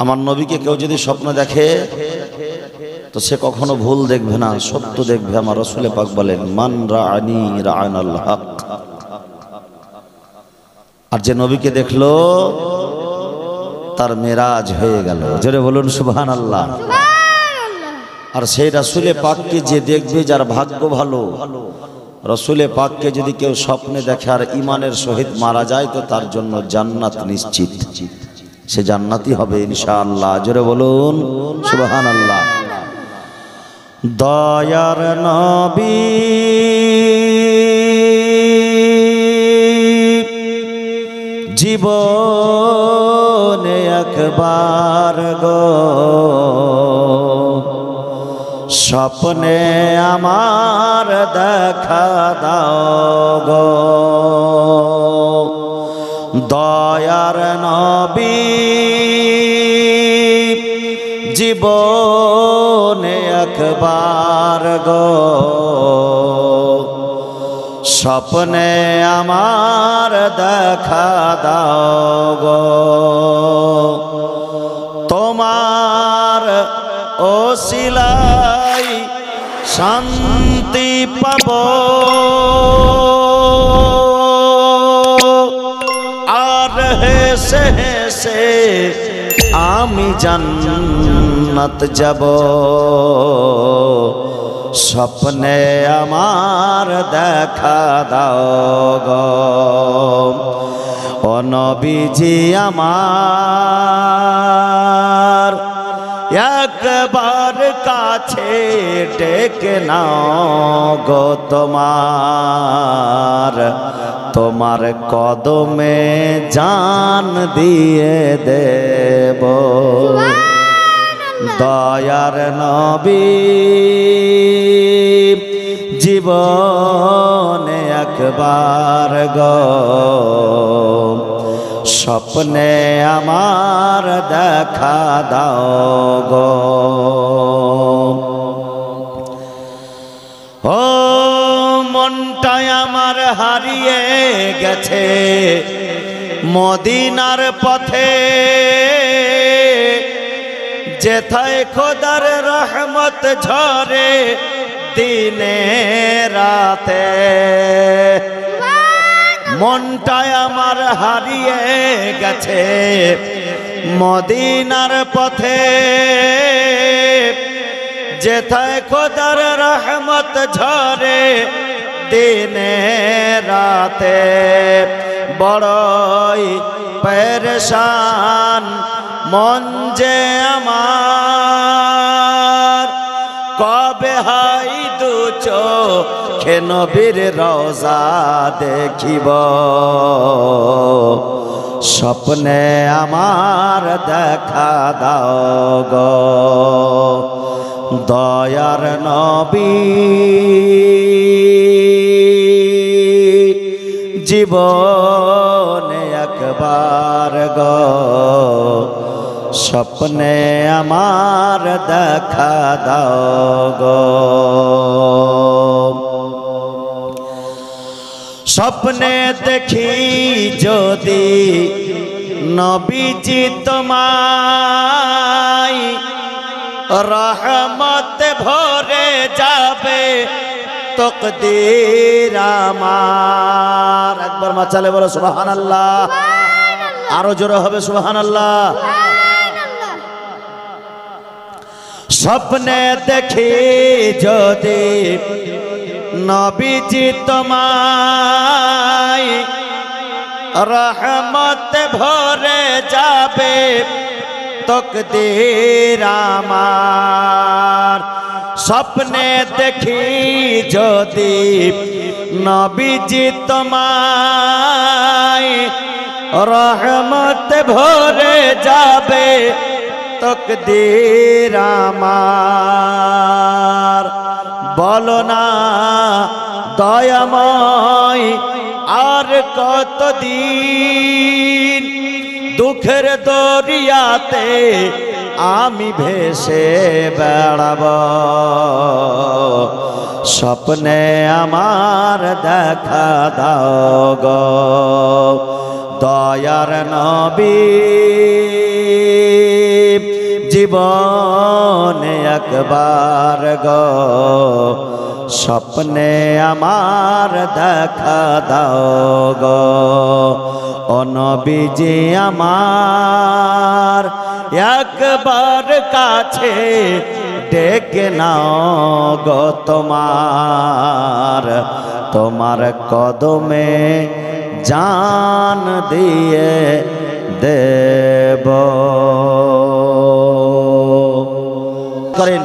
আমার নবীকে কেউ যদি স্বপ্ন দেখে তো সে কখনো ভুল দেখবে না, সত্য দেখবে। আমার রাসূল পাক বলেন, মান রাআনি রাআনাল হক। আর যে নবীকে দেখলো তার মেরাজ হয়ে গেল। জোরে বলুন সুবহানাল্লাহ। আর সেই রাসূল পাককে যে দেখবে, যার ভাগ্য ভালো, রাসূল পাককে যদি কেউ স্বপ্নে দেখে আর ঈমানের সহিত মারা যায় তো তার জন্য জান্নাত নিশ্চিত, সে জান্নাতি হবে ইনশাআল্লাহ। জোরে বলুন সুবহানাল্লাহ। দয়ার নবী জীবনে একবার গো স্বপ্নে আমার দেখা দাও গো। দয়ার নবী জীবনে একবার গো স্বপ্নে আমার দেখা দাও গো। তোমার ওসিলাই শান্তি পাব আর হেসে হেসে আমি জান্নাত যাব। স্বপ্নে আমার দেখা দাও গো ও নবীজি আমার, একবার কাছে ডেকে নাও গো তোমার, তোমার কদমে জান দিয়ে দেব। দয়ার নবী জীবনে একবার গো স্বপ্নে আমার দেখা দাও গো। ও মনটাই আমার হারিয়ে গেছে মদিনার পথে, যেথায় খোদার রহমত ঝরে দিনে রাতে। মনটাই আমার হারিয়ে গেছে মদিনার পথে, যেথায় খোদার রহমত ঝরে দিনে রাতে। বড়ই পেরেশান মন যে আমার, কবে হাই দু চোখে নবীর রওজা দেখিব। স্বপ্নে আমার দেখা দাও গো দয়ার নবী জীবনে একবার গো স্বপ্নে আমার দেখা দাও গো। স্বপ্নে দেখি যদি নবীজি তোমায়, রহমত ভরে যাবে তকদীর আমার। একবার মাচালে বলো সুবহানাল্লাহ, আরো জোরে হবে সুবহানাল্লাহ। স্বপ্নে দেখি যদি নবীজি তোমায়, রহমত ভরে যাবে তকদীর আমার। স্বপ্নে দেখি যদি নবীজি তোমায়, রহমত ভরে যাবে তকদীর আমার। বলো না দয়াময় আর কতদিন দুঃখের দরিয়াতে আমি ভেসে বেড়াব। স্বপ্নে আমার দেখা দাও গো দয়ার নবী জীবনে একবার গো স্বপ্নে আমার দেখা দাও গো ও নবীজি আমার একবার কাছে ডেকে নাও গো তোমার তোমার কদমে জান দিয়ে দেব করেন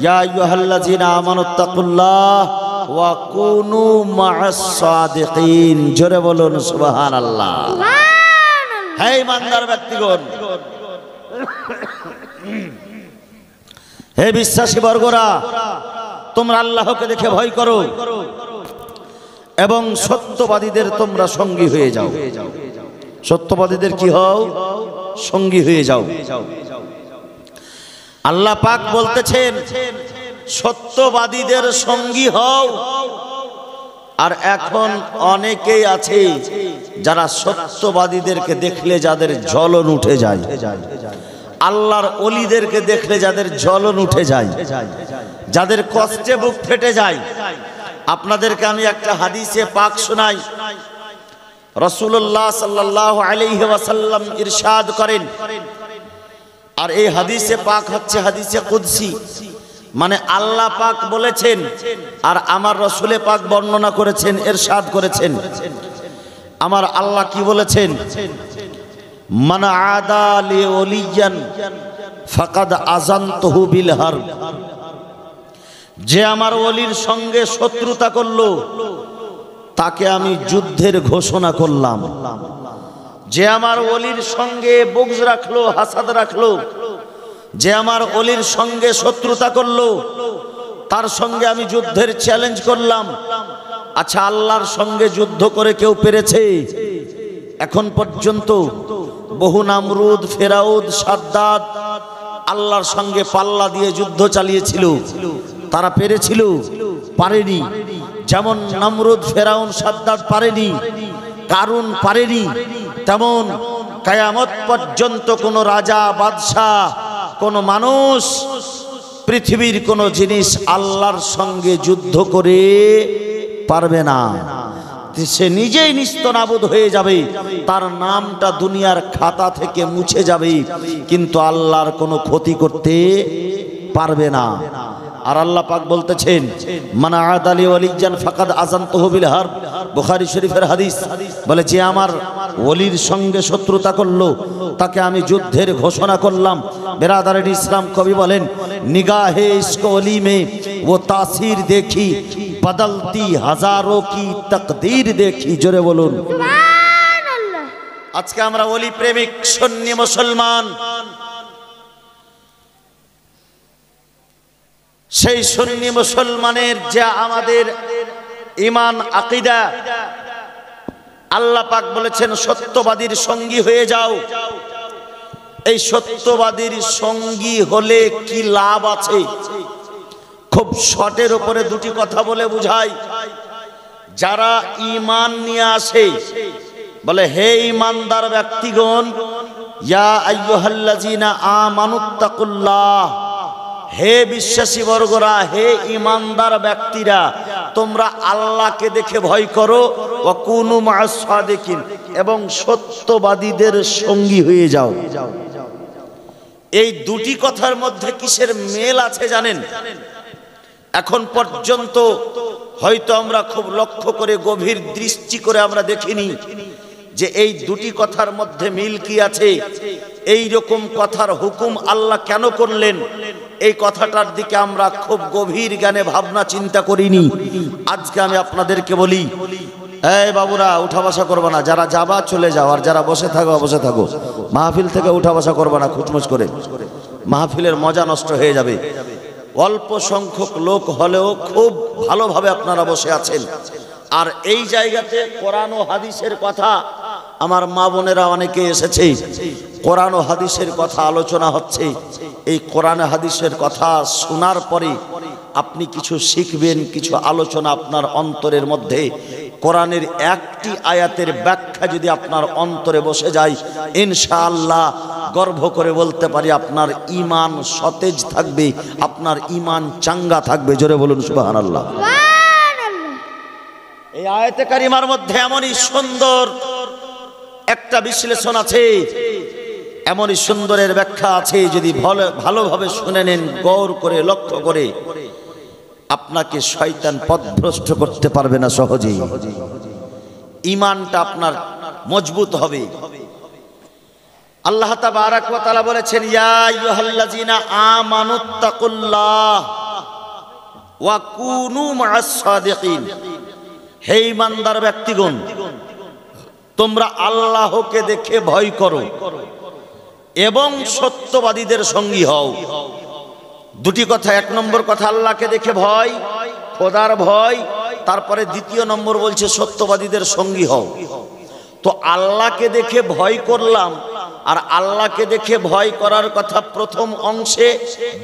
ইয়া আইয়ুহাল্লাযীনা আমানুত্তাকুল্লাহ ওয়া কুনু মা'আস সাদিকিন জোরে বলুন সুবহানাল্লাহ হে ইমানদার ব্যক্তিগণ হে বিশ্বাসী বর্গরা তোমরা আল্লাহকে দেখে ভয় করো এবং সত্যবাদীদের তোমরা সঙ্গী হয়ে যাও সত্যবাদীদের কি হও সঙ্গী হয়ে যাও আল্লাহ পাক বলতেছেন সত্যবাদীদের সঙ্গী হও আর এখন অনেকেই আছে যারা সত্যবাদীদেরকে দেখলে যাদের জ্বলন উঠে যায় আল্লাহর ওলিদেরকে দেখলে যাদের জ্বলন উঠে যায় যাদের কষ্টে বুক ফেটে যায় আপনাদেরকে আমি একটা হাদিসে পাক শোনাই রাসূলুল্লাহ সাল্লাল্লাহু আলাইহি ওয়াসাল্লাম ইরশাদ করেন আর এই হাদিসে পাক হচ্ছে হাদিসে কুদসি মানে আল্লাহ পাক বলেছেন আর আমার রাসূলে পাক বর্ণনা করেছেন ইরশাদ করেছেন আমার আল্লাহ কি বলেছেন মান আদা লি ওলিয়ান ফাকাদ আযানতুহু বিল হারব যে আমার ওলির সঙ্গে শত্রুতা করলো তাকে আমি যুদ্ধের ঘোষণা করলাম যে আমার ওলির সঙ্গে বুগজ রাখলো হাসাদ রাখলো যে আমার ওলির সঙ্গে শত্রুতা করলো তার সঙ্গে আমি যুদ্ধের চ্যালেঞ্জ করলাম আচ্ছা আল্লাহর সঙ্গে যুদ্ধ করে কেউ পেরেছে এখন পর্যন্ত বহু নামরুদ ফেরাউদ সাদ্দাদ আল্লাহর সঙ্গে পাল্লা দিয়ে যুদ্ধ চালিয়েছিল তারা পেরেছিল পারেনি যেমন নামরুদ ফেরাউন সাদ্দাদ পারেনি কারুন পারেনি তেমন কিয়ামত পর্যন্ত কোন রাজা বাদশা কোন মানুষ পৃথিবীর কোন জিনিস আল্লাহর সঙ্গে যুদ্ধ করে পারবে না সে নিজেই নিস্তনাবুদ হয়ে যাবে তার নামটা দুনিয়ার খাতা থেকে মুছে যাবে কিন্তু আল্লাহর কোনো ক্ষতি করতে পারবে না আর আল্লাহ পাক বলতেছেন মান আদালি ওয়ালিয়ান ফাকাদ আযানতুহু বিল হারব বুখারী শরীফের হাদিস বলে যে আমার ওলির সঙ্গে শত্রুতা করলো তাকে আমি যুদ্ধের ঘোষণা করলাম বিরাদারে ইসলাম কবি বলেন নিগাহে ইশক ওলি মে वो तासीर देखी बदलती हजारों की तकदीर देखी জোরে বলুন সুবহানাল্লাহ আজকে আমরা ওলি প্রেমিক সুন্নি মুসলমান সেই সুন্নি মুসলমানের যে আমাদের ঈমান আকীদা আল্লাহ পাক বলেছেন সত্যবাদীর সঙ্গী হয়ে যাও এই সত্যবাদীর সঙ্গী হলে কি লাভ আছে খুব শর্টের উপরে দুটি কথা বলে বুঝাই যারা ঈমান নিয়ে আসে বলে হে ঈমানদার ব্যক্তিগণ ইয়া আইয়ুহাল্লাযীনা আমানুত্তাকুল্লাহ হে বিশ্বাসী বর্গরা হে ঈমানদার ব্যক্তিরা তোমরা আল্লাহকে দেখে ভয় করো ওয়া কুনু মা'আস সাদিকিন এবং সত্যবাদীদের সঙ্গী হয়ে যাও এই দুটি কথার মধ্যে কিসের মেল আছে জানেন এখন পর্যন্ত হয়তো আমরা খুব লক্ষ্য করে গভীর দৃষ্টি করে আমরা দেখিনি যে এই দুটি কথার মধ্যে মিল কি আছে এই রকম কথার হুকুম আল্লাহ কেন করলেন এই কথাটার দিকে আমরা খুব গভীর জ্ঞানে ভাবনা চিন্তা করিনি আজকে আমি আপনাদেরকে বলি এই বাবুরা উঠা বসা করবে না যারা যাবা চলে যাও আর যারা বসে থাকো বসে থাকো মাহফিল থেকে উঠা বসা করবে না খুচমুচ করে মাহফিলের মজা নষ্ট হয়ে যাবে অল্প সংখ্যক লোক হলেও খুব ভালোভাবে আপনারা বসে আছেন আর এই জায়গাতে কোরআন ও হাদিসের কথা আমার মা বোনেরা অনেকে এসেছে কোরআন ও হাদিসের কথা আলোচনা হচ্ছে এই কোরআন হাদিসের কথা শোনার পরে আপনি কিছু শিখবেন কিছু আলোচনা আপনার অন্তরের মধ্যে কোরআনের একটি আয়াতের ব্যাখ্যা যদি আপনার অন্তরে বসে যায়, ইনশাআল্লাহ গর্ব করে বলতে পারি আপনার ঈমান সতেজ থাকবে, আপনার ঈমান চাঙ্গা থাকবে। জোরে বলুন সুবহানাল্লাহ। এই আয়াতে কারিমার মধ্যে এমনই সুন্দর একটা বিশ্লেষণ আছে, এমনই সুন্দরের ব্যাখ্যা আছে, যদি ভালোভাবে শুনে নেন, গৌর করে লক্ষ্য করে, আপনাকে শয়তান পথভ্রষ্ট করতে পারবে না সহজেই। ঈমানটা আপনার মজবুত হবে। আল্লাহ তাবারাক ওয়া তাআলা বলেছেন, ইয়া আইয়ুহাল্লাযীনা আমানুত্তাকুল্লাহ ওয়া কুনু মা'আস সাদিকিন। হে ঈমানদার ব্যক্তিগণ, তোমরা আল্লাহকে দেখে ভয় করো এবং সত্যবাদীদের সঙ্গী হও। দুটি কথা। এক নম্বর কথা আল্লাহকে দেখে ভয়, খোদার ভয়। তারপরে দ্বিতীয় নম্বর বলছে সত্যবাদীদের সঙ্গী হও। তো আল্লাহকে দেখে ভয় করলাম, আর আল্লাহকে দেখে ভয় করার কথা প্রথম অংশে,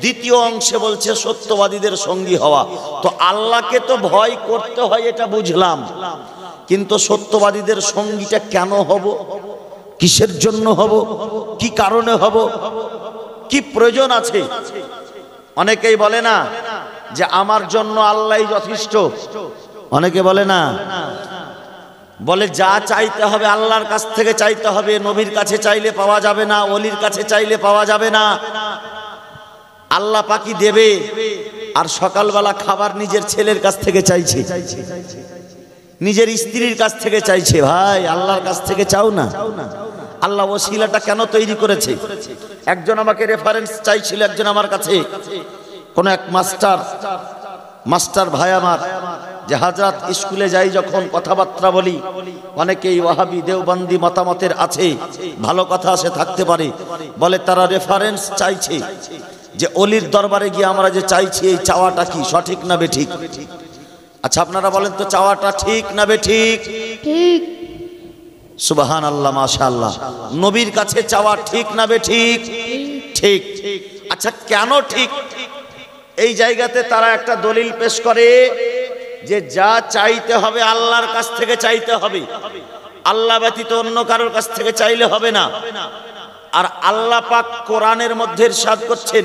দ্বিতীয় অংশে বলছে সত্যবাদীদের সঙ্গী হওয়া। তো আল্লাহকে তো ভয় করতে হয়, এটা বুঝলাম, কিন্তু সত্যবাদীদের সঙ্গীটা কেন হব, কিসের জন্য হব, কি কারণে হব, কি প্রয়োজন আছে? অনেকেই বলে না যে আমার জন্য আল্লাহই যথেষ্ট। অনেকে বলে না, বলে যা চাইতে হবে আল্লাহর কাছ থেকে চাইতে হবে, নবীর কাছে চাইলে পাওয়া যাবে না, ওলির কাছে চাইলে পাওয়া যাবে না, আল্লাহ পাকি দেবে। আর সকালবেলা খাবার নিজের ছেলের কাছ থেকে চাইছে, নিজের স্ত্রীর কাছ থেকে চাইছে। ভাই, আল্লাহর কাছ থেকে চাও না। আল্লাহ ওসিলাটা কেন তৈরি করেছে? একজন আমাকে রেফারেন্স চাইছিল, একজন আমার কাছে, কোন এক মাস্টার ভাই আমার, যে হাজরাত স্কুলে যাই যখন কথাবার্তা বলি, অনেকেই ওয়াহাবি দেওবন্দি মতামতের আছে, ভালো কথা সে থাকতে পারে, বলে তারা রেফারেন্স চাইছে যে অলির দরবারে গিয়ে আমরা যে চাইছি, এই চাওয়াটা কি সঠিক না বেঠিক? আচ্ছা আপনারা বলেন তো, চাওয়াটা ঠিক না বেঠিক? ঠিক। সুবহানাল্লাহ, মাশাআল্লাহ। নবীর কাছে চাওয়া ঠিক না বেঠিক? ঠিক। আচ্ছা কেন ঠিক? এই জায়গাতে তারা একটা দলিল পেশ করে যে যা চাইতে হবে আল্লাহর কাছ থেকে চাইতে হবে, আল্লাহ ব্যতীত অন্য কারোর কাছ থেকে চাইলে হবে না। আর আল্লাহ পাক কোরআনের মধ্যে ইরশাদ করছেন,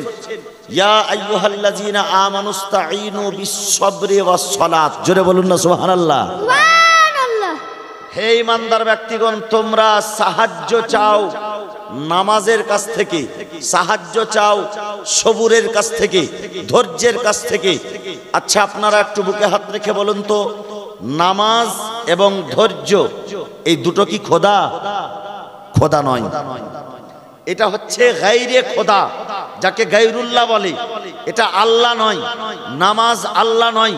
ইয়া আইয়ুহাল্লাযীনা আমানুস্তাঈনু বিস-সাবরি ওয়াস-সালাত। জোরে বলুন না সুবহানাল্লাহ। সুবহানাল্লাহ। হে ঈমানদার ব্যক্তিগণ, তোমরা সাহায্য চাও নামাজের কাছ থেকে, সাহায্য চাও সবুরের কাছ থেকে, ধৈর্যের কাছ থেকে। আচ্ছা আপনারা একটু বুকে হাত রেখে বলুন তো, নামাজ এবং ধৈর্য এই দুটো কি খোদা? খোদা নয়, এটা হচ্ছে গায়রে খোদা, যাকে গায়রুল্লাহ বলে। এটা আল্লাহ নয়, নামাজ আল্লাহ নয়।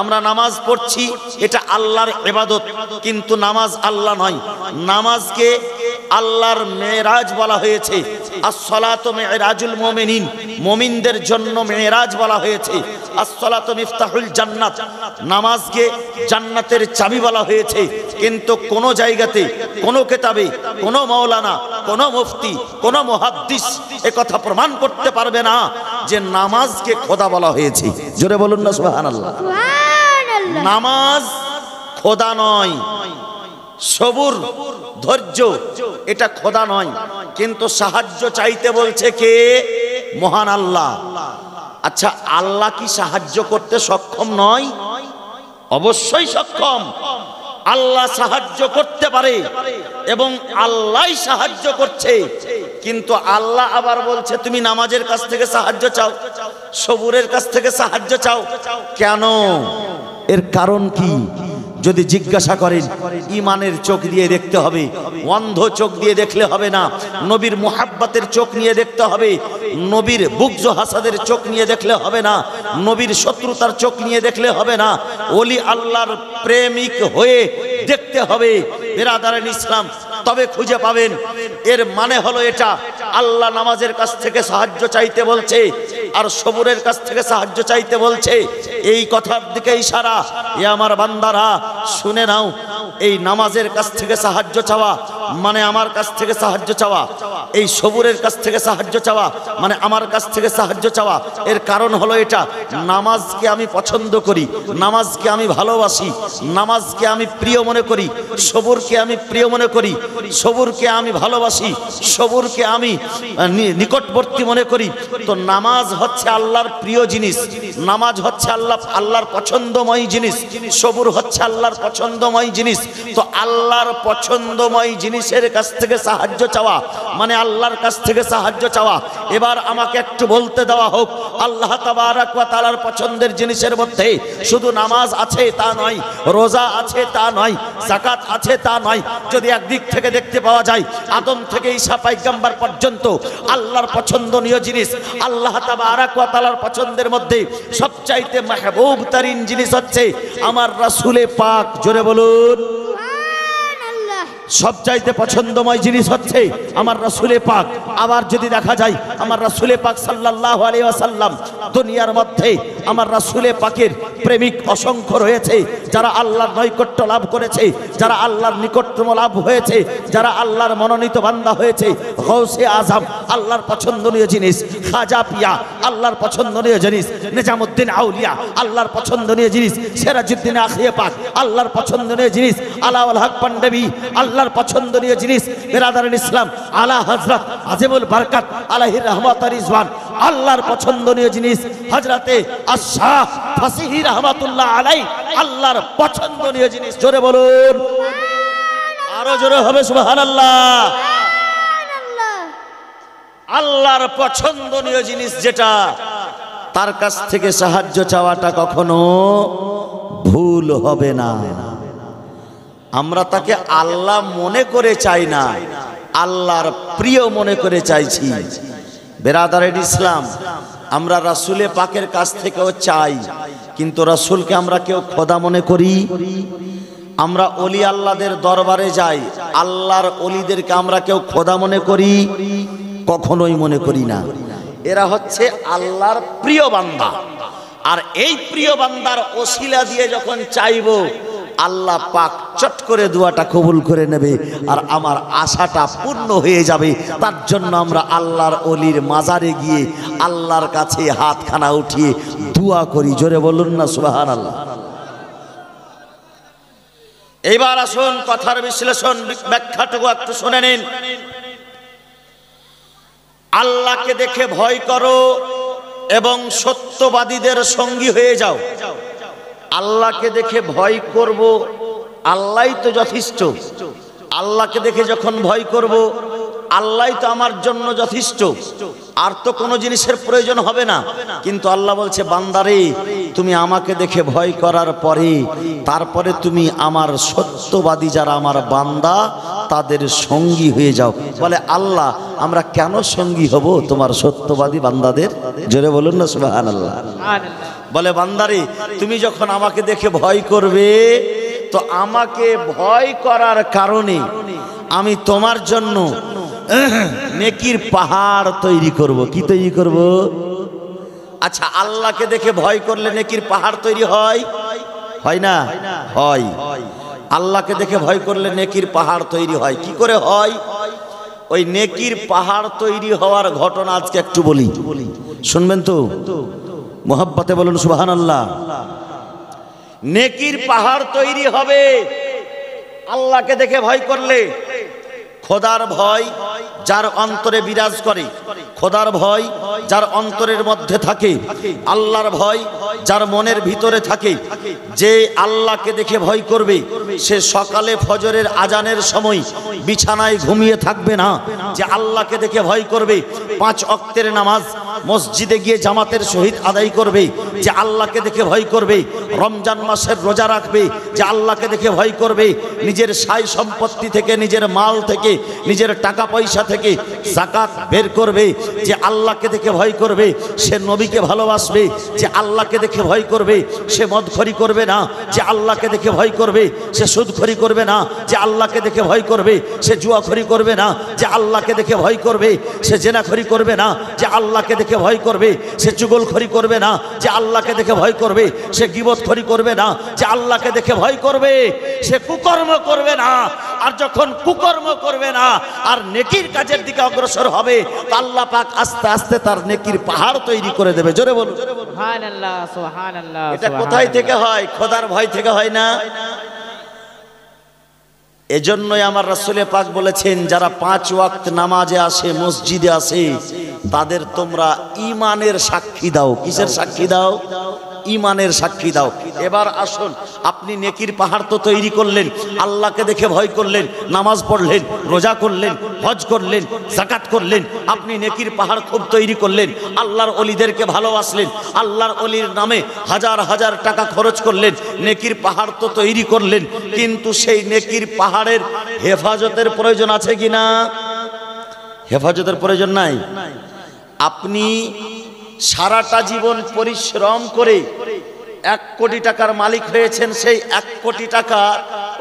আমরা নামাজ পড়ছি, এটা আল্লাহর ইবাদত, কিন্তু নামাজ আল্লাহ নয়। নামাজকে আল্লাহর মেরাজ বলা হয়েছে। আস-সালাতু মিরাজুল মুমিনিন, মুমিনদের জন্য মেরাজ বলা হয়েছে। আস-সালাতু মিফতাহুল জান্নাত, নামাজকে জান্নাতের চাবি বলা হয়েছে। কিন্তু কোন জায়গাতে, কোন কিতাবে, কোন মাওলানা, কোন মুফতি, কোন মুহাদ্দিস একথা প্রমাণ করতে পারবে না যে নামাজকে খোদা বলা হয়েছে। জোরে বলুন না সুবহানাল্লাহ। সুবহানাল্লাহ। নামাজ খোদা নয়, সবুর ধৈর্য এটা খোদা নয়, কিন্তু সাহায্য চাইতে বলছে কে? মহান আল্লাহ। আচ্ছা আল্লাহ কি সাহায্য করতে সক্ষম নয়? অবশ্যই সক্ষম। আল্লাহ সাহায্য করতে পারে এবং আল্লাহই সাহায্য করছে, কিন্তু আল্লাহ আবার বলছে তুমি নামাজের কাছ থেকে সাহায্য চাও, সবুরের কাছ থেকে সাহায্য চাও। কেন? এর কারণ কি? যদি জিজ্ঞাসা করেন, ঈমানের চোখ দিয়ে দেখতে হবে, অন্ধ চোখ দিয়ে দেখলে হবে না। নবীর মুহাব্বতের চোখ নিয়ে দেখতে হবে, নবীর বুগজ হাসাদের চোখ নিয়ে দেখলে হবে না, নবীর শত্রুতার চোখ নিয়ে দেখলে হবে না। ওলি আল্লাহর প্রেমিক হয়ে দেখতে হবে বিরাদারান ইসলাম, তবে খুঁজে পাবেন। এর মানে হলো এটা, আল্লাহ নামাজের কাছ থেকে সাহায্য চাইতে বলছে আর সবুরের কাছ থেকে সাহায্য চাইতে বলছে। এই কথার দিকে ইশারা। এ আমার বান্দারা শুনে নাও, এই নামাজের কাছ থেকে সাহায্য চাওয়া মানে আমার কাছ থেকে সাহায্য চাওয়া। এই সবুরের কাছ থেকে সাহায্য চাওয়া মানে আমার কাছ থেকে সাহায্য চাওয়া। এর কারণ হলো এটা, নামাজকে আমি পছন্দ করি, নামাজকে আমি ভালোবাসি, নামাজকে আমি প্রিয় মনে করি, সবুরকে আমি প্রিয় মনে করি, সবুরকে আমি ভালোবাসি, সবুরকে আমি নিকটবর্তী মনে করি। তো নামাজ হচ্ছে আল্লাহর প্রিয় জিনিস, নামাজ হচ্ছে আল্লাহর পছন্দময় জিনিস, সবুর হচ্ছে আল্লাহর পছন্দময় জিনিস। তো আল্লাহর পছন্দময় জিনিসের কাছ থেকে সাহায্য চাওয়া মানে আল্লাহর কাছ থেকে সাহায্য চাওয়া। এবার আমাকে একটু বলতে দেওয়া হোক, আল্লাহ তাবারক ওয়া তাআলার পছন্দের জিনিসের মধ্যে শুধু নামাজ আছে তা নয়, রোজা আছে তা নয়, যাকাত আছে তা নয়। যদি একদিক থেকে দেখতে পাওয়া যায় আদম থেকে ঈসা পয়গম্বর পর্যন্ত আল্লাহর পছন্দনীয় জিনিস, আল্লাহ তাবারক ওয়া তাআলার পছন্দের মধ্যে সবচাইতে মাহবুব তারিন জিনিস হচ্ছে আমার রাসূলে পাক। জোরে বলুন, সবচাইতে পছন্দময় জিনিস হচ্ছে আমার রাসূলে পাক। আবার যদি দেখা যায় আমার রাসূলে পাক সাল্লাল্লাহু আলাইহি ওয়াসাল্লাম, দুনিয়ার মধ্যে আমার রাসূলে পাকের প্রেমিক অসংখ্য রয়েছে, যারা আল্লাহর নৈকট্য লাভ করেছে, যারা আল্লাহর নিকট্য লাভ হয়েছে, যারা আল্লাহর মনোনীত বান্দা হয়েছে। গৌসে আজম আল্লাহর পছন্দনীয় জিনিস, খাজা পিয়া আল্লাহর পছন্দনীয় জিনিস, নিজামুদ্দিন আউলিয়া আল্লাহর পছন্দনীয় জিনিস, সিরাজউদ্দিন আখিয়া পাক আল্লাহর পছন্দনীয় জিনিস, আলাউল হক পান্ডবী আল্লাহর পছন্দনীয় জিনিস, বিরাদারুল ইসলাম আলা হযরত আজিমুল বরকত আলাইহির রহমত আর রিজওয়ান আল্লাহর পছন্দনীয় জিনিস, হযরতে আশ-শাহ ফাসিহি রহমাতুল্লাহ আলাই আল্লাহর পছন্দনীয় জিনিস। জোরে বলুন, আরো জোরে হবে সুবহানাল্লাহ। আল্লাহর পছন্দনীয় জিনিস যেটা, তার কাছ থেকে সাহায্য চাওয়াটা কখনো ভুল হবে না। আমরা তাকে আল্লাহ মনে করে চাই না, আল্লাহর প্রিয় মনে করে চাইছি। বেরাদারের ইসলাম, আমরা রাসূলে পাকের কাছ থেকেও চাই, কিন্তু রাসূলকে আমরা কেউ খোদা মনে করি। আমরা ওলি আল্লাহদের দরবারে যাই, আল্লাহর ওলিদেরকে আমরা কেউ খোদা মনে করি? কখনোই মনে করি না। এরা হচ্ছে আল্লাহর প্রিয় বান্দা, আর এই প্রিয় বান্দার ওসিলা দিয়ে যখন চাইবো আল্লাহ পাক চট করে দোয়াটা কবুল করে নেবে আর আমার আশাটা পূর্ণ হয়ে যাবে। তার জন্য আমরা আল্লাহর ওলির মাজারে গিয়ে আল্লাহর কাছে হাতখানা উঠিয়ে দোয়া করি। জোরে বলুন না সুবহানাল্লাহ। এইবার আসুন কথার বিশ্লেষণ ব্যাখ্যাটুকু একটু শুনে নিন। আল্লাহকে দেখে ভয় করো এবং সত্যবাদীদের সঙ্গী হয়ে যাও। আল্লাহকে দেখে ভয় করব, আল্লাহই তো যথেষ্ট। আল্লাহকে দেখে যখন ভয় করব, আল্লাহই তো আমার জন্য যথেষ্ট, আর তো কোনো জিনিসের প্রয়োজন হবে না। কিন্তু আল্লাহ বলছে, বান্দারে তুমি আমাকে দেখে ভয় করার পরে তারপরে তুমি আমার সত্যবাদী যারা আমার বান্দা তাদের সঙ্গী হয়ে যাও। বলে আল্লাহ আমরা কেন সঙ্গী হব তোমার সত্যবাদী বান্দাদের? জোরে বলুন না সুবহানাল্লাহ। বলে বান্দারে তুমি যখন আমাকে দেখে ভয় করবে, তো আমাকে ভয় করার কারণে আমি তোমার জন্য নেকির পাহাড় তৈরি করব। কি তৈরি করব? আচ্ছা, আল্লাহকে দেখে ভয় করলে নেকির পাহাড় তৈরি হয়? হয় না? হয়। আল্লাহকে দেখে ভয় করলে নেকির পাহাড় তৈরি হয়। কি করে হয়? ওই নেকির পাহাড় তৈরি হওয়ার ঘটনা আজকে একটু বলি, শুনবেন তো? মোহাব্বতে বলুন সুবহানাল্লাহ। নেকির পাহাড় তৈরি হবে আল্লাহকে দেখে ভয় করলে। খোদার ভয় যার অন্তরে বিরাজ করে, খোদার ভয় যার অন্তরের মধ্যে থাকে, আল্লাহর ভয় যার মনের ভিতরে থাকে, যে আল্লাহকে দেখে ভয় করবে সে সকালে ফজরের আজানের সময় বিছানায় ঘুমিয়ে থাকবে না। যে আল্লাহকে দেখে ভয় করবে 5 ওয়াক্তের নামাজ মসজিদে গিয়ে জামাতের সহিত আদায় করবে। যে আল্লাহকে দেখে ভয় করবে রমজান মাসের রোজা রাখবে। যে আল্লাহকে দেখে ভয় করবে নিজের সাই সম্পত্তি থেকে, নিজের মাল থেকে, নিজের টাকা পয়সা থেকে যাকাত বের করবে। যে আল্লাহকে দেখে ভয় করবে সে নবীকে ভালোবাসবে। যে আল্লাহকে দেখে ভয় করবে সে মদখরি করবে না। যে আল্লাহকে দেখে ভয় করবে সে সুদখরি করবে না। যে আল্লাহকে দেখে ভয় করবে সে জুয়াখরি করবে না। যে আল্লাহকে দেখে ভয় করবে সে জেনাখরি করবে না। যে আল্লাহকে দেখে ভয় করবে সে চুগলখরি করবে না। যে আল্লাহকে দেখে ভয় করবে, সে গীবতখড়ি করবে না, যে আল্লাহকে দেখে ভয় করবে, সে কুকর্ম করবে না। আর যখন কুকর্ম করবে না আর নেকির কাজের দিকে অগ্রসর হবে, তো আল্লাহ পাক আস্তে আস্তে তার নেকির পাহাড় তৈরি করে দেবে। জোরে বলুন সুবহানাল্লাহ, সুবহানাল্লাহ। এটা কোথায় থেকে হয়? খোদার ভয় থেকে হয় না। এজন্যই আমার রাসূলে পাক বলেছেন, যারা 5 ওয়াক্ত নামাজে আসে, মসজিদে আসে, তাদের তোমরা ঈমানের সাক্ষী দাও। কিসের সাক্ষী দাও? ঈমানের সাক্ষী দাও। এবার আসুন, আপনি নেকির পাহাড় তো তৈরি করলেন, আল্লাহকে দেখে ভয় করলেন, নামাজ পড়লেন, রোজা করলেন, হজ করলেন, যাকাত করলেন, আপনি নেকির পাহাড় খুব তৈরি করলেন, আল্লাহর ওলিদেরকে ভালোবাসলেন, আল্লাহর ওলির নামে হাজার হাজার টাকা খরচ করলেন, নেকির পাহাড় তো তৈরি করলেন, কিন্তু সেই নেকির পাহাড়ের হেফাজতের প্রয়োজন আছে কিনা? হেফাজতের প্রয়োজন নাই। আপনি সারাটা জীবন পরিশ্রম করে 1 কোটি টাকার মালিক হয়েছেন, সেই 1 কোটি টাকা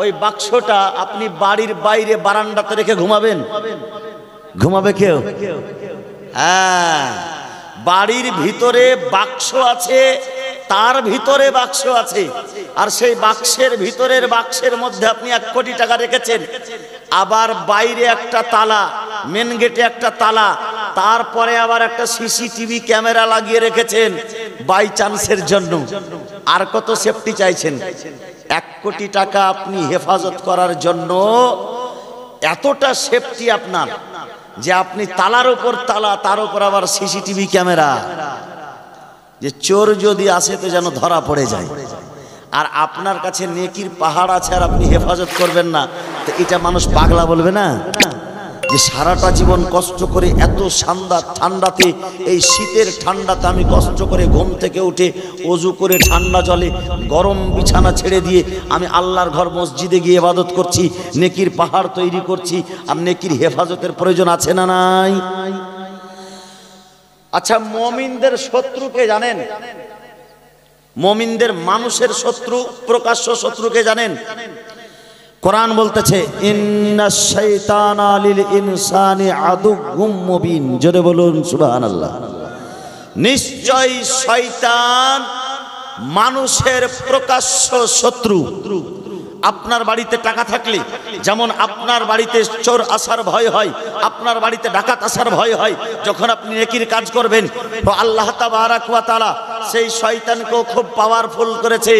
ওই বাক্সটা আপনি বাড়ির বাইরে বারান্দাতে রেখে ঘুমাবেন? ঘুমাবে কেউ? হ্যাঁ, বাড়ির ভিতরে বাক্স আছে, তার ভিতরে বাক্স আছে, আর সেই বাক্সের ভিতরের বাক্সের মধ্যে আপনি 1 কোটি টাকা রেখেছেন, আবার বাইরে একটা তালা, মেন গেটে একটা তালা, তারপরে আবার একটা সিসিটিভি ক্যামেরা লাগিয়ে রেখেছেন বাই চান্সের জন্য। আর কত সেফটি চাইছেন? 1 কোটি টাকা আপনি হেফাজত করার জন্য এতটা সেফটি আপনার, যে আপনি তালার উপর তালা, তার উপর আবার সিসিটিভি ক্যামেরা, যে চোর যদি আসে তো যেন ধরা পড়ে যায়। আর আপনার কাছে নেকির পাহাড় আছে আর আপনি হেফাজত করবেন না, তো এটা মানুষ পাগলা বলবে না? যে সারাটা জীবন কষ্ট করে এত ঠান্ডাতে, এই শীতের ঠান্ডাতে আমি কষ্ট করে ঘুম থেকে উঠে ওযু করে ঠান্ডা জলে গরম বিছানা ছেড়ে দিয়ে আমি আল্লাহর ঘর মসজিদে গিয়ে ইবাদত করছি, নেকির পাহাড় তৈরি করছি, আর নেকির হেফাজতের প্রয়োজন আছে না নাই? আচ্ছা, মুমিনদের শত্রুকে জানেন? মুমিনদের মানুষের শত্রু, প্রকাশ্য শত্রুকে জানেন? কোরআন বলতেছে, ইন্নাশ শাইতানা লিল ইনসানি আদুউম মুবিন। জোরে বলুন সুবহানাল্লাহ। নিশ্চয় শয়তান মানুষের প্রকাশ্য শত্রু। আপনার বাড়িতে টাকা থাকলে যেমন আপনার বাড়িতে চোর আসার ভয় হয়, আপনার বাড়িতে ডাকাত আসার ভয় হয়, যখন আপনি নেকির কাজ করবেন তো আল্লাহ তাবারাক ওয়া তাআলা সেই শয়তানকেও খুব পাওয়ারফুল করেছে।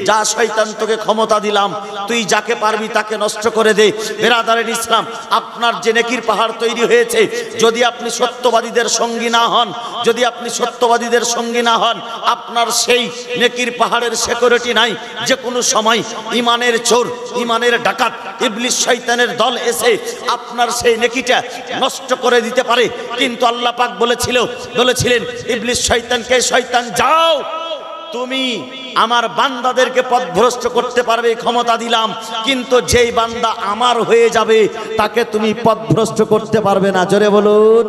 যা শয়তান, তোকে ক্ষমতা দিলাম, তুই যাকে পারবি তাকে নষ্ট করে দে। বেরাদারের ইসলাম, আপনার যে নেকির পাহাড় তৈরি হয়েছে, যদি আপনি সত্যবাদীদের সঙ্গী না হন, যদি আপনি সত্যবাদীদের সঙ্গী না হন, আপনার সেই নেকির পাহাড়ের সিকিউরিটি নাই। যে কোনো সময় ইমানের চোর, ইমানের ডাকাত, ইবলিস শয়তানের দল এসে আপনার সেই নেকিটা নষ্ট করে দিতে পারে। কিন্তু আল্লাহ পাক বলেছিলেন ইবলিস শয়তানকে, শয়তান যাও, তুমি আমার বান্দাদেরকে পথভ্রষ্ট করতে পারবে, ক্ষমতা দিলাম, কিন্তু যেই বান্দা আমার হয়ে যাবে তাকে তুমি পথভ্রষ্ট করতে পারবে না। জোরে বলুন।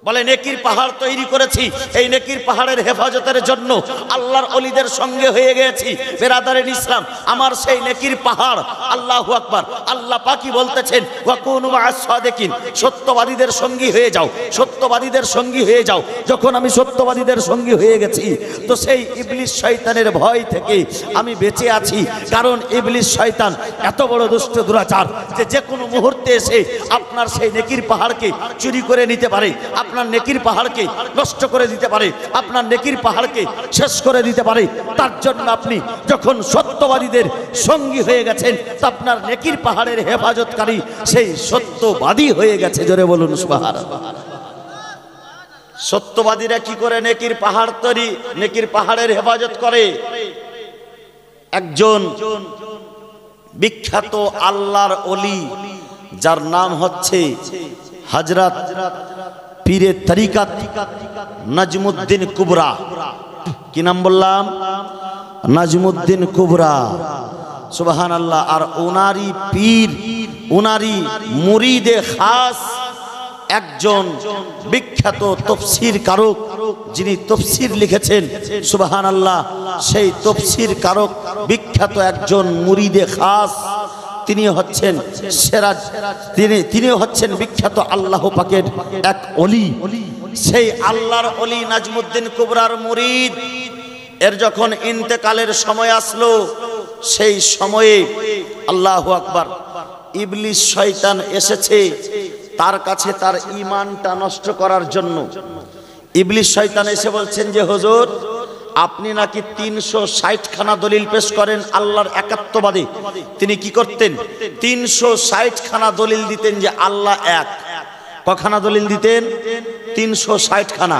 বলে নেকির পাহাড় তৈরি করেছি, এই নেকির পাহাড়ের হেফাজতের জন্য আল্লাহর ওলিদের সঙ্গে হয়ে গেছি। বেরাদারের ইসলাম, আমার সেই নেকির পাহাড়, আল্লাহু আকবার, আল্লাহ পাকই বলতেছেন ওয়াকুনু মা'আস সাদিকিন, সত্যবাদীদের সঙ্গী হয়ে যাও, সত্যবাদীদের সঙ্গী হয়ে যাও। যখন আমি সত্যবাদীদের সঙ্গী হয়ে গেছি, তো সেই ইবলিস শয়তানের ভয় থেকে আমি বেঁচে আছি। কারণ ইবলিস শয়তান এত বড় দুষ্ট দুরাচার যে কোনো মুহূর্তে এসে আপনার সেই নেকির পাহাড়কে চুরি করে নিতে পারে, আপনার নেকির পাহাড়কে নষ্ট করে দিতে পারে, আপনার নেকির পাহাড়কে শেষ করে দিতে পারে। তার জন্য আপনি যখন সত্যবাদীদের সঙ্গী হয়ে গেছেন, তা আপনার নেকির পাহাড়ের হেফাজতকারী সেই সত্যবাদী হয়ে গেছে। জোরে বলুন সুবহানাল্লাহ। সত্যবাদীরা কি করে নেকির পাহাড় তৈরি, নেকির পাহাড়ের হেফাজত করে? একজন বিখ্যাত আল্লাহর ওলি, যার নাম হচ্ছে হযরত পীরে তরিকত নাজমুদ্দিন কুবরা। কি নাম বললাম? নাজমুদ্দিন কুবরা। সুবহানাল্লাহ। আর ওনারই পীর, ওনারই মুরিদে খাস একজন বিখ্যাত তফসির কারক, যিনি তফসির লিখেছেন, সুবহানাল্লাহ, সেই তফসির কারক বিখ্যাত একজন মুরিদে খাস, তিনি হচ্ছেন সিরাজ, তিনি হচ্ছেন বিখ্যাত আল্লাহ পাকের এক ওলি। সেই আল্লাহর ওলি নাজমুদ্দিন কুবরার মুরিদ এর যখন ইন্তেকালের সময় আসলো, সেই সময়ে আল্লাহু আকবার ইবলিস শয়তান এসেছে তার কাছে তার ঈমানটা নষ্ট করার জন্য। ইবলিস শয়তান এসে বলছেন যে হুজুর, আপনি নাকি 360 খানা দলিল পেশ করেন আল্লাহর একাত্মবাদে। তিনি কি করতেন? 360 খানা দলিল দিতেন যে আল্লাহ এক। কখানা দলিল দিতেন? 360 খানা।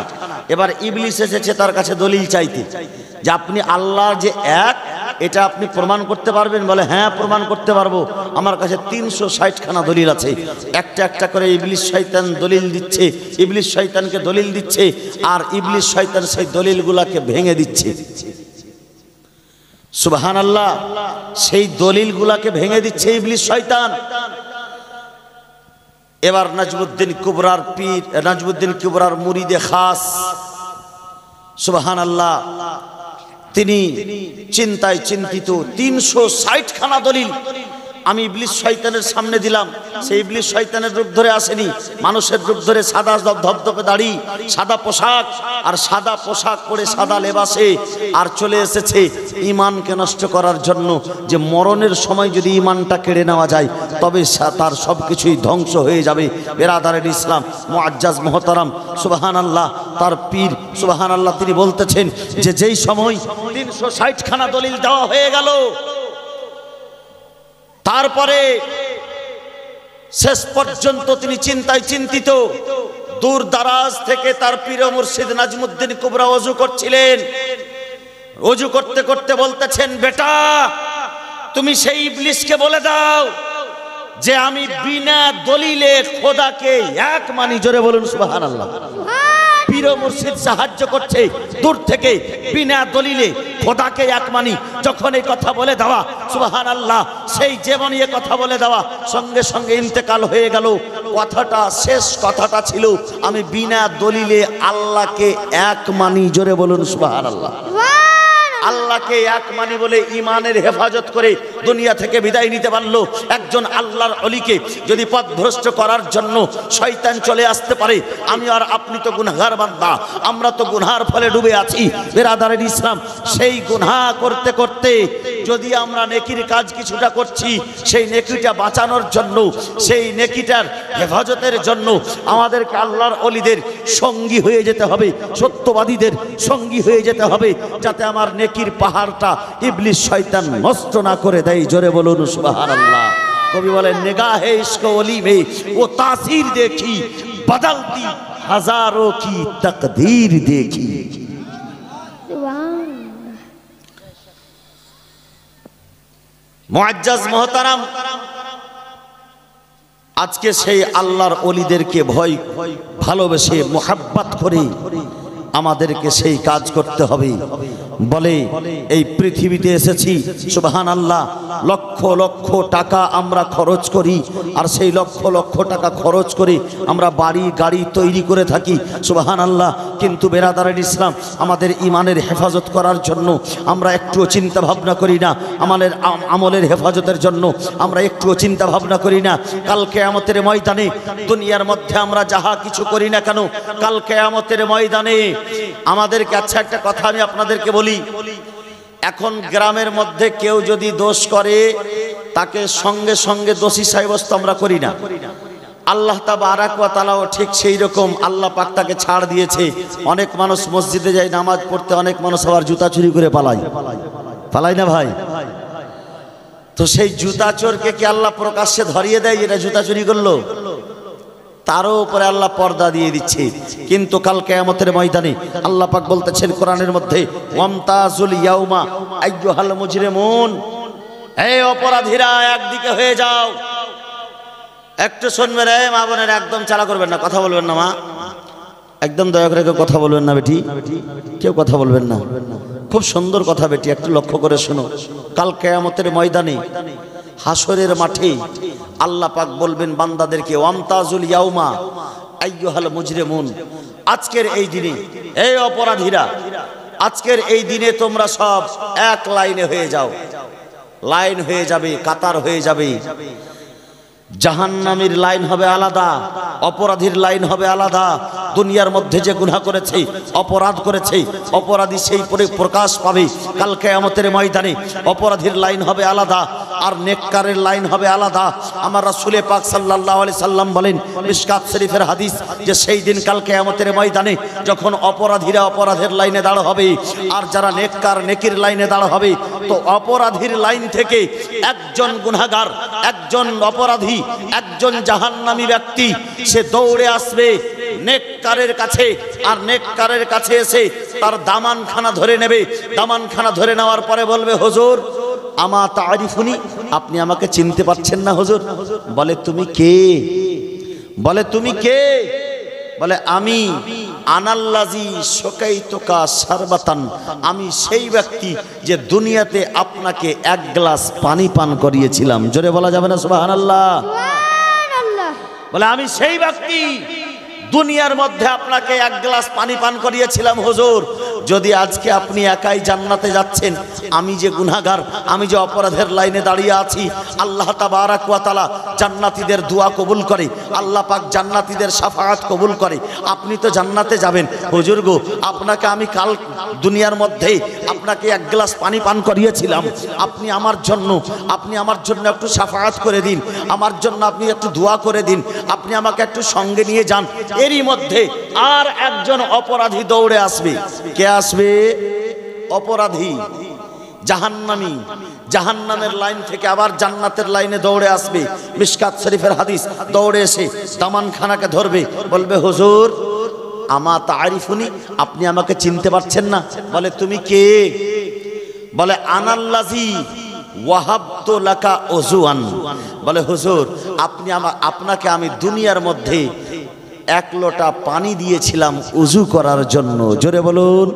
এবার ইবলিস এসেছে তার কাছে দলিল চাইতে যে আপনি আল্লাহ যে এক, এটা আপনি প্রমাণ করতে পারবেন? বলে হ্যাঁ, প্রমাণ করতে পারবো, আমার কাছে 360 খানা দলিল আছে। একটা একটা করে ইবলিস শয়তান দলিল দিচ্ছে, ইবলিস শয়তানকে দলিল দিচ্ছে, আর ইবলিস শয়তান সেই দলিলগুলোকে ভেঙে দিচ্ছে। সুবহানাল্লাহ, সেই দলিলগুলোকে ভেঙে দিচ্ছে ইবলিস শয়তান। এবার নাজমুদ্দিন কুবরার পীর, নাজমুদ্দিন কুবরার মুরিদে খাস, সুবহানাল্লাহ, তিনি চিন্তায় চিন্তিত। 360 খানা দলিল আমি ইবলিস শয়তানের সামনে দিলাম। সেই ইবলিস শয়তানের রূপ ধরে আসেনি, মানুষের রূপ ধরে, সাদা ধবধবে দাড়ি, সাদা পোশাক, আর সাদা পোশাক পরে সাদা লেবাসে, আর চলে এসেছে ঈমানকে নষ্ট করার জন্য। যে মরণের সময় যদি ঈমানটা কেড়ে নেওয়া যায় তবে তার সব কিছুই ধ্বংস হয়ে যাবে। বেরাদারের ইসলাম মুআজ্জাজ মুহতারাম, সুবহানাল্লাহ, তার পীর সুবহানাল্লাহ তিনি বলতেছেন যে যেই সময় 360 খানা দলিল দেওয়া হয়ে গেল, তারপরে শেষ পর্যন্ত তিনি চিন্তায় চিন্তিত। দূর দারাজ থেকে তার পীর ও মুর্শিদ নাজমুদ্দিন কুবরা ওযু করছিলেন। ওযু করতে করতে বলতেছেন, বেটা তুমি সেই ইবলিসকে বলে দাও যে আমি বিনা দলিলে খোদাকে এক মানি। জোরে বলুন সুবহানাল্লাহ। পীর ও মুর্শিদ সাহায্য করছে দূর থেকে, বিনা দলিলে খোদাকে এক মানি। যখন এই কথা বলে দেওয়া, সুবহানাল্লাহ, সেই জীবনী কথা বলে দেওয়া, সঙ্গে সঙ্গে ইন্তেকাল হয়ে গেল। কথাটা, শেষ কথাটা ছিল আমি বিনা দলিলে আল্লাহকে এক মানি। জোরে বলুন সুবহানাল্লাহ। আল্লাহকে এক মানি বলে ঈমানের হেফাজত করে দুনিয়া থেকে বিদায় নিতে পারলো। একজন আল্লাহর ওলিকে যদি পথভ্রষ্ট করার জন্য শয়তান চলে আসতে পারে, আমি আর আপনি তো গুনাহগার বান্দা, আমরা তো গুনার ফলে ডুবে আছি। বেরাদারের ইসলাম, সেই গুনাহ করতে করতে যদি আমরা নেকির কাজ কিছুটা করছি, সেই নেকিটা বাঁচানোর জন্য, সেই নেকিটার হেফাজতের জন্য আমাদেরকে আল্লাহর ওলিদের সঙ্গী হয়ে যেতে হবে, সত্যবাদীদের সঙ্গী হয়ে যেতে হবে, যাতে আমার নেকির পাহাড়টা ইবলিস শয়তান নষ্ট না করে দেয়। জোরে বলুন সুবহানাল্লাহ। কবি বলেন, নিগাহে ইশক ওলি মে ও তাসির দেখি, বদলতি হাজারোं की तकदीर देखी। মুআজ্জাজ মুহতারাম, আজকে সেই আল্লাহর ওলিদেরকে ভয় ভালোবেসে মোহাব্বত করে আমাদেরকে সেই কাজ করতে হবে। বলে এই পৃথিবীতে এসেছি, সুবহানাল্লাহ, লক্ষ লক্ষ টাকা আমরা খরচ করি, আর সেই লক্ষ লক্ষ টাকা খরচ করে আমরা বাড়ি গাড়ি তৈরি করে থাকি, সুবহানাল্লাহ। কিন্তু বেরাদারের ইসলাম, আমাদের ঈমানের হেফাজত করার জন্য আমরা একটুও চিন্তা ভাবনা করি না, আমাদের আমলের হেফাজতের জন্য আমরা একটুও চিন্তা ভাবনা করি না। কাল কিয়ামতের ময়দানে, দুনিয়ার মধ্যে আমরা যাহা কিছু করি না কেন, কাল কিয়ামতের ময়দানে আমাদেরকে, আচ্ছা একটা কথা আমি আপনাদেরকে বলি, এখন গ্রামের মধ্যে কেউ যদি দোষ করে তাকে সঙ্গে সঙ্গে দোষী সাব্যস্ত আমরা করি না। আল্লাহ তাবারক ওয়া তাআলাও ঠিক সেই রকম, আল্লাহ পাক তাকে ছাড় দিয়েছে। অনেক মানুষ মসজিদে যায় নামাজ পড়তে, অনেক মানুষ আবার জুতা চুরি করে পালায় না ভাই? তো সেই জুতা চোরকে কি আল্লাহ প্রকাশ্যে ধরিয়ে দেয় এটা জুতা চুরি করলো? তারও উপরে আল্লাহ পর্দা দিয়ে দিচ্ছে। কিন্তু কাল কিয়ামতের ময়দানে আল্লাহ পাক বলতেছেন কোরআনের মধ্যে, ওয়ামতাজুল ইয়াউমা আইয়ুহাল মুজরিমুন, হে অপরাধীরা একদিকে হয়ে যাও। একটু শুনবেন, হে মা বোনের, একদম চালা করবেন না, কথা বলবেন না মা, একদম দয়া করে কেউ কথা বলবেন না বেটি, কেউ কথা বলবেন না। খুব সুন্দর কথা বেটি, একটু লক্ষ্য করে শোনো। কাল কিয়ামতের ময়দানে, হাসরের মাঠে আল্লাহ পাক বলবেন বান্দাদেরকে, ওয়ামতাজুল ইয়াউমা আইয়ুহাল মুজরিমুন, আজকের এই দিনে এই অপরাধীরা, আজকের এই দিনে তোমরা সব এক লাইনে হয়ে যাও, লাইন হয়ে যাবে, কাতার হয়ে যাবে। জাহান্নামীর লাইন হবে আলাদা, অপরাধীর লাইন হবে আলাদা। দুনিয়ার মধ্যে যে গুনাহ করেছে, অপরাধ করেছে, অপরাধী সেই প্রকাশ পাবে কাল কিয়ামতের ময়দানে। অপরাধীর লাইন হবে আলাদা আর নেককারের লাইন হবে আলাদা। আমার রাসূল পাক সাল্লাল্লাহু আলাইহি সাল্লাম বলেন, মিশকাত শরীফের হাদিস, যে সেই দিন কাল কিয়ামতের ময়দানে যখন অপরাধীরা অপরাধের লাইনে দাঁড় হবে আর যারা নেককার নেকির লাইনে দাঁড় হবে, তো অপরাধীর লাইন থেকে একজন গুনাহগার, একজন অপরাধী, একজন জাহান্নামী ব্যক্তি সে দৌড়ে আসবে নেককারের কাছে, আর নেককারের কাছে এসে তার দামানখানা ধরে নেবে। দামানখানা ধরে নেওয়ার পরে বলবে, হুজুর আমা তারিফুনি, আপনি আমাকে চিনতে পারছেন না হুজুর? বলে তুমি কে? বলে তুমি কে? বলে আমি আনাল্লাজি শোকাইতুকা শারবাতান, আমি সেই ব্যক্তি যে দুনিয়াতে আপনাকে এক গ্লাস পানি পান করিয়েছিলাম। জোরে বলা যাবে না সুবহানাল্লাহ? বলে আমি সেই ব্যক্তি দুনিয়ার মধ্যে আপনাকে এক গ্লাস পানি পান করিয়েছিলাম হুজুর। যদি আজকে আপনি একাই জান্নাতে যাচ্ছেন, আমি যে গুনাহগার, আমি যে অপরাধের লাইনে দাঁড়িয়ে আছি, আল্লাহ তাবারাক ওয়া তাআলা জান্নাতীদের দোয়া কবুল করে, আল্লাহ পাক জান্নাতীদের শাফাআত কবুল করে, আপনি তো জান্নাতে যাবেন। হুজুর গো, আপনাকে আমি কাল দুনিয়ার মধ্যে আপনাকে এক গ্লাস পানি পান করিয়েছিলাম, আপনি আমার জন্য একটু শাফাআত করে দিন, আমার জন্য আপনি একটু দোয়া করে দিন, আপনি আমাকে একটু সঙ্গে নিয়ে যান। এরই মধ্যে আর একজন অপরাধী দৌড়ে আসবে। কে আসবে? অপরাধী, জাহান্নামী। জাহান্নামের লাইন থেকে আবার জান্নাতের লাইনে দৌড়ে আসবে। মিশকাত শরীফের হাদিস, দৌড়ে এসে দামানখানাকে ধরবে, বলবে হুজুর আমা তারিফুনি, আপনি আমাকে চিনতে পারছেন না? বলে তুমি কে? বলে আনাল্লাজি ওয়াহাবতু লাকা উজুয়ান। বলে হুজুর আপনাকে আমি দুনিয়ার মধ্যে এক লোটা পানি দিয়েছিলাম উজু করার জন্য। জোরে বলুন,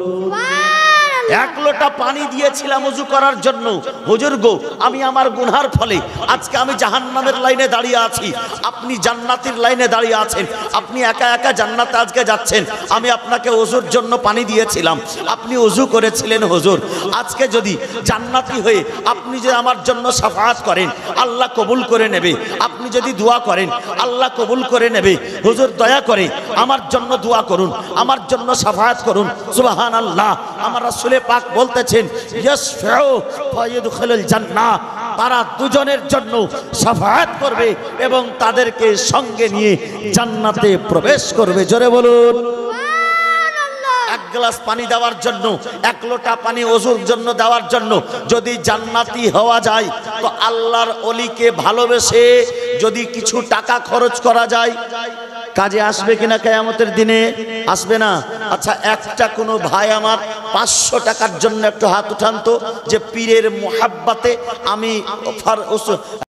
এক লোটা পানি দিয়েছিলাম উজু করার জন্য। হুজুর গো, আমি আমার গুনহার ফলে আজকে আমি জাহান্নামের লাইনে দাঁড়িয়ে আছি, আপনি জান্নাতের লাইনে দাঁড়িয়ে আছেন, আপনি একা একা জান্নাতে আজকে যাচ্ছেন। আমি আপনাকে ওযুর জন্য পানি দিয়েছিলাম, আপনি ওযু করেছিলেন হুজুর। আজকে যদি জান্নাতি হয়ে আপনি যে আমার জন্য শাফাআত করেন, আল্লাহ কবুল করে নেবে। আপনি যদি দোয়া করেন, আল্লাহ কবুল করে নেবে। হুজুর দয়া করে আমার জন্য দোয়া করুন, আমার জন্য শাফাআত করুন। সুবহানাল্লাহ। আমার রাসূল পাক বলতেছেন, ইয়াশফাউ ফায়াদখুলুল জান্নাহ, তারা দুজনের জন্য শাফাআত করবে এবং তাদেরকে সঙ্গে নিয়ে জান্নাতে প্রবেশ করবে। জোরে বলুন সুবহানাল্লাহ। এক গ্লাস পানি দেওয়ার জন্য, এক লোটা পানি ওযুর জন্য দেওয়ার জন্য যদি জান্নাতি হওয়া যায়, তো আল্লাহর ওলিকে ভালোবেসে যদি কিছু টাকা খরচ করা যায়, কাজে আসবে কিনা কিয়ামতের দিনে? আসবে না। আচ্ছা, একটা কোনো ভাই আমার 500 টাকার জন্য একটু হাত উঠান তো, যে পীরের মোহাব্বতে আমি